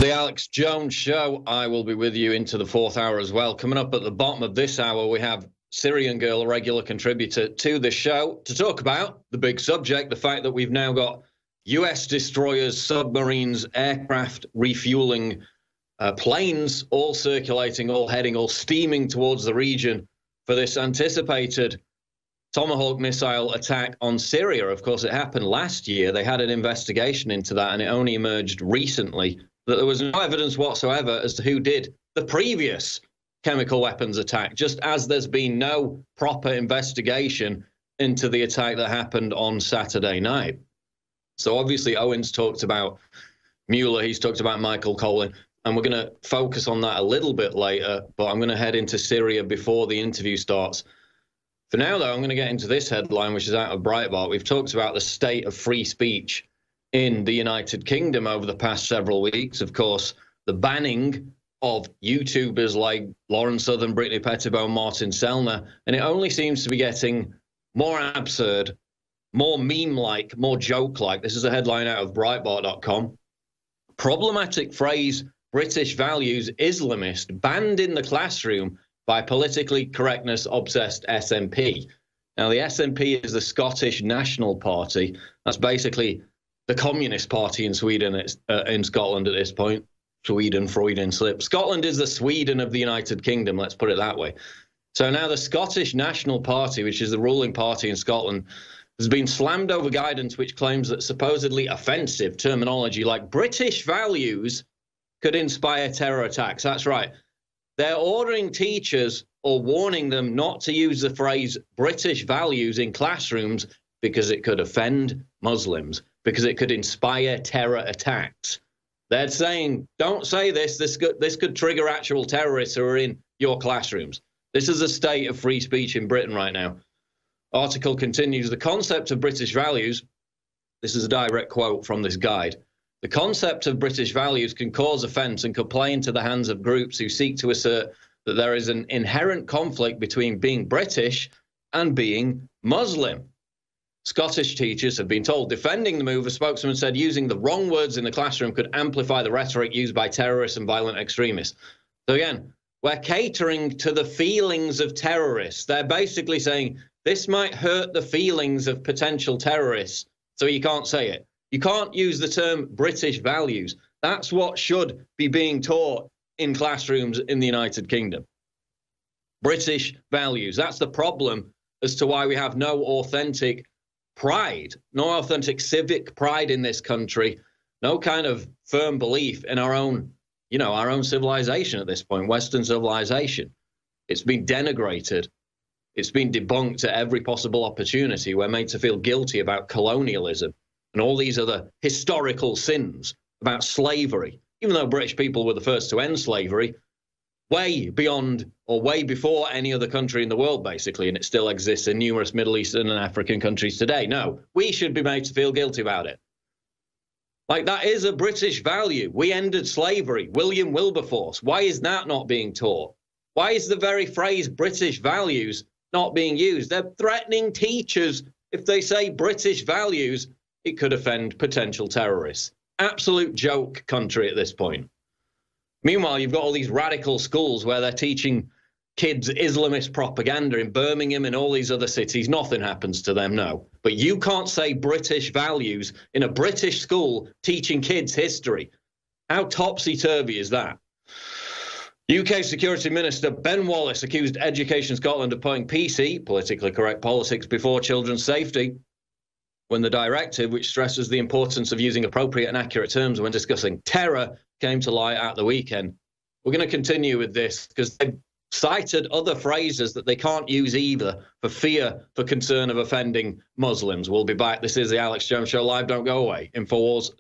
The Alex Jones Show. I will be with you into the fourth hour as well. Coming up at the bottom of this hour, we have Syrian Girl, a regular contributor to the show, to talk about the big subject, the fact that we've now got US destroyers, submarines, aircraft, refueling, planes, all circulating, all heading, all steaming towards the region for this anticipated Tomahawk missile attack on Syria. Of course, it happened last year. They had an investigation into that, and it only emerged recently that there was no evidence whatsoever as to who did the previous chemical weapons attack, just as there's been no proper investigation into the attack that happened on Saturday night. So obviously Owen's talked about Mueller, he's talked about Michael Cohen, and we're going to focus on that a little bit later, but I'm going to head into Syria before the interview starts. For now, though, I'm going to get into this headline, which is out of Breitbart. We've talked about the state of free speech in the United Kingdom over the past several weeks. Of course, the banning of YouTubers like Lauren Southern, Brittany Pettibone, Martin Sellner, and it only seems to be getting more absurd, more meme-like, more joke-like. This is a headline out of Breitbart.com. Problematic phrase, British values Islamist, banned in the classroom by politically correctness-obsessed SNP. Now, the SNP is the Scottish National Party. That's basically the Communist Party in Sweden, in Scotland at this point. Sweden, Freudian slip. Scotland is the Sweden of the United Kingdom, let's put it that way. So now the Scottish National Party, which is the ruling party in Scotland, has been slammed over guidance which claims that supposedly offensive terminology like British values could inspire terror attacks. That's right. They're ordering teachers or warning them not to use the phrase British values in classrooms because it could offend Muslims, because it could inspire terror attacks. They're saying, don't say this. This could trigger actual terrorists who are in your classrooms. This is a state of free speech in Britain right now. Article continues, the concept of British values, this is a direct quote from this guide, the concept of British values can cause offence and could play into the hands of groups who seek to assert that there is an inherent conflict between being British and being Muslim. Scottish teachers have been told. Defending the move, a spokesman said using the wrong words in the classroom could amplify the rhetoric used by terrorists and violent extremists. So again, we're catering to the feelings of terrorists. They're basically saying this might hurt the feelings of potential terrorists, so you can't say it. You can't use the term British values. That's what should be being taught in classrooms in the United Kingdom. British values. That's the problem as to why we have no authentic pride, no authentic civic pride in this country, no kind of firm belief in our own, our own civilization at this point, Western civilization. It's been denigrated. It's been debunked at every possible opportunity. We're made to feel guilty about colonialism and all these other historical sins, about slavery, even though British people were the first to end slavery, way beyond or way before any other country in the world, basically, and it still exists in numerous Middle Eastern and African countries today. No, we should be made to feel guilty about it. Like, that is a British value. We ended slavery. William Wilberforce. Why is that not being taught? Why is the very phrase British values not being used? They're threatening teachers. If they say British values, it could offend potential terrorists. Absolute joke country at this point. Meanwhile, you've got all these radical schools where they're teaching kids Islamist propaganda in Birmingham and all these other cities. Nothing happens to them, no. But you can't say British values in a British school teaching kids history. How topsy-turvy is that? UK Security Minister Ben Wallace accused Education Scotland of putting PC, politically correct politics, before children's safety, when the directive, which stresses the importance of using appropriate and accurate terms when discussing terror, came to light at the weekend. We're going to continue with this because they've cited other phrases that they can't use either for fear, for concern of offending Muslims. We'll be back. This is the Alex Jones Show live. Don't go away. Infowars